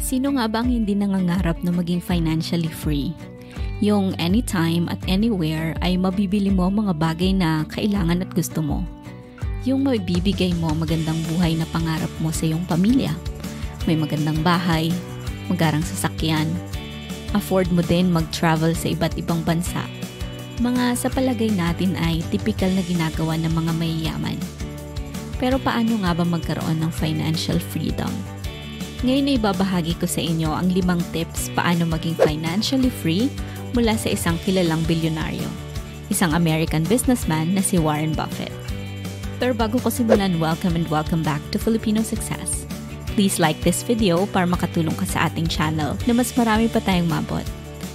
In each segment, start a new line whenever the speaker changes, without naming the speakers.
Sino nga ba ang hindi nangangarap na maging financially free? Yung anytime at anywhere ay mabibili mo mga bagay na kailangan at gusto mo. Yung mabibigay mo magandang buhay na pangarap mo sa iyong pamilya. May magandang bahay, magarang sasakyan. Afford mo din mag-travel sa iba't ibang bansa. Mga sa palagay natin ay typical na ginagawa ng mga mayayaman. Pero paano nga ba magkaroon ng financial freedom? Ngayon ay ibabahagi ko sa inyo ang 5 tips paano maging financially free mula sa isang kilalang bilyonaryo, isang American businessman na si Warren Buffett. Pero bago ko simulan, welcome back to Filipino Success. Please like this video para makatulong ka sa ating channel na mas marami pa tayong mabot.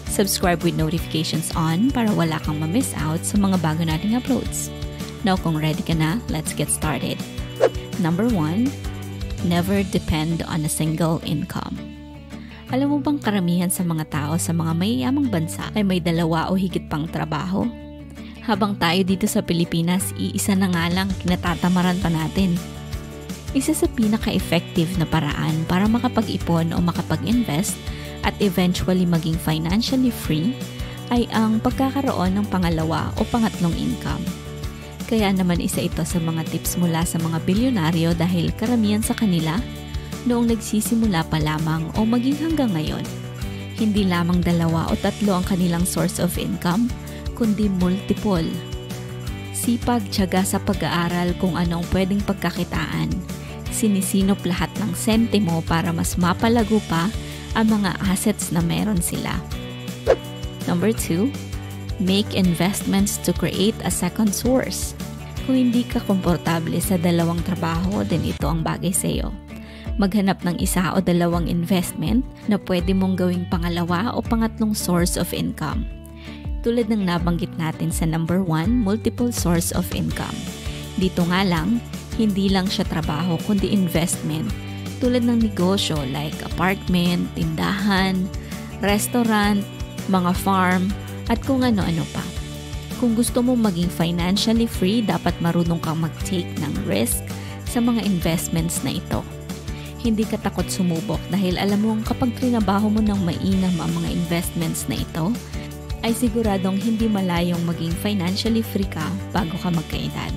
Subscribe with notifications on para wala kang ma-miss out sa mga bago nating uploads. Now kung ready ka na, let's get started. Number 1, never depend on a single income. Alam mo bang karamihan sa mga tao sa mga mayayamang bansa ay may 2 o higit pang trabaho? Habang tayo dito sa Pilipinas, iisa na nga lang kinatatamaran pa natin. Isa sa pinaka-effective na paraan para makapag-ipon o makapag-invest at eventually maging financially free ay ang pagkakaroon ng pangalawa o pangatlong income. Kaya naman isa ito sa mga tips mula sa mga bilyonaryo dahil karamihan sa kanila noong nagsisimula pa lamang o maging hanggang ngayon. Hindi lamang 2 o 3 ang kanilang source of income, kundi multiple. Sipag, tiyaga sa pag-aaral kung anong pwedeng pagkakitaan. Sinisinop lahat ng sentimo para mas mapalago pa ang mga assets na meron sila. Number 2, make investments to create a second source. Kung hindi ka komportable sa 2 trabaho, din ito ang bagay sa iyo. Maghanap ng 1 o 2 investment na pwede mong gawing pangalawa o pangatlong source of income. Tulad ng nabanggit natin sa number 1, multiple source of income. Dito nga lang, hindi lang siya trabaho kundi investment. Tulad ng negosyo like apartment, tindahan, restaurant, mga farm, at kung ano-ano pa. Kung gusto mo maging financially free, dapat marunong kang mag-take ng risk sa mga investments na ito. Hindi ka takot sumubok dahil alam mong kapag trinabaho mo ng mainam ang mga investments na ito, ay siguradong hindi malayong maging financially free ka bago ka magkaedad.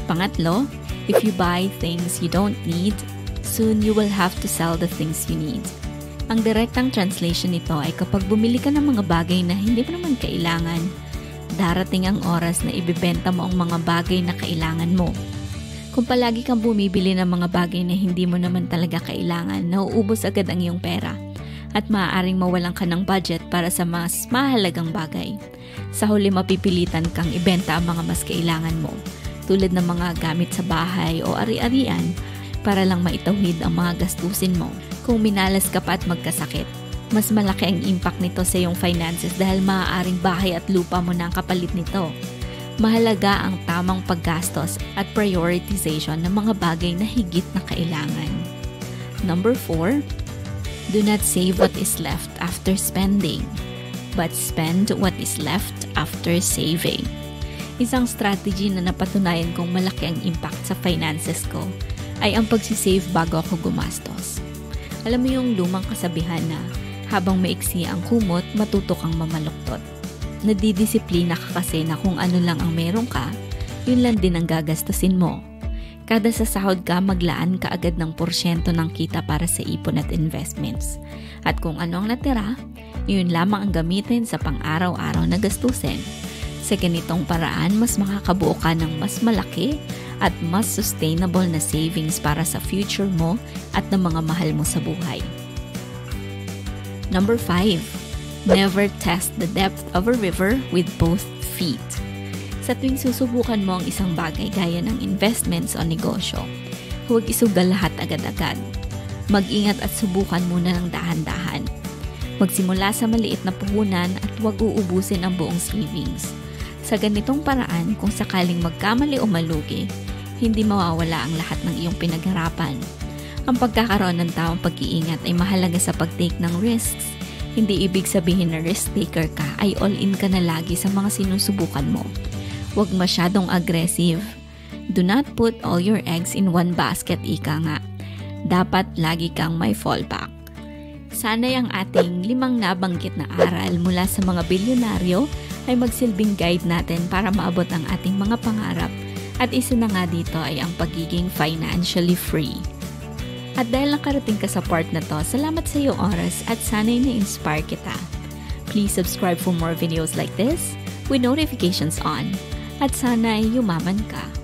Pangatlo, if you buy things you don't need, soon you will have to sell the things you need. Ang direktang translation nito ay kapag bumili ka ng mga bagay na hindi mo naman kailangan, darating ang oras na ibebenta mo ang mga bagay na kailangan mo. Kung palagi kang bumibili ng mga bagay na hindi mo naman talaga kailangan, nauubos agad ang iyong pera at maaaring mawalan ka ng budget para sa mas mahalagang bagay. Sa huli, mapipilitan kang ibenta ang mga mas kailangan mo, tulad ng mga gamit sa bahay o ari-arian para lang maitawid ang mga gastusin mo. Kung minalas ka pa at magkasakit, mas malaki ang impact nito sa iyong finances dahil maaaring bahay at lupa mo na ang kapalit nito. Mahalaga ang tamang paggastos at prioritization ng mga bagay na higit na kailangan. Number 4, do not save what is left after spending, but spend what is left after saving. Isang strategy na napatunayan kong malaki ang impact sa finances ko ay ang pagsisave bago ako gumastos. Alam mo yung lumang kasabihan na habang maiksi ang kumot, matuto kang mamaluktot. Nadidisiplina ka kasi na kung ano lang ang meron ka, yun lang din ang gagastusin mo. Kada sa sahod ka, maglaan ka agad ng porsyento ng kita para sa ipon at investments. At kung ano ang natira, yun lamang ang gamitin sa pang-araw-araw na gastusin. Sa ganitong paraan, mas makakabuo ka ng mas malaki at mas sustainable na savings para sa future mo at ng mga mahal mo sa buhay. Number 5, never test the depth of a river with both feet. Sa tuwing susubukan mo ang isang bagay gaya ng investments o negosyo, huwag isugal lahat agad-agad. Mag-ingat at subukan muna ng dahan-dahan. Magsimula sa maliit na puhunan at huwag uubusin ang buong savings. Sa ganitong paraan, kung sakaling magkamali o malugi, hindi mawawala ang lahat ng iyong pinagharapan. Ang pagkakaroon ng tamang pag-iingat ay mahalaga sa pag-take ng risks. Hindi ibig sabihin na risk taker ka ay all-in ka na lagi sa mga sinusubukan mo. Huwag masyadong aggressive. Do not put all your eggs in one basket, ika nga. Dapat lagi kang may fallback. Sana'y ang ating 5 nabanggit na aral mula sa mga bilyonaryo ay magsilbing guide natin para maabot ang ating mga pangarap. At isa na nga dito ay ang pagiging financially free. At dahil nakarating ka sa part na to, salamat sa iyong oras at sana'y na-inspire kita. Please subscribe for more videos like this with notifications on. At sana'y yumaman ka.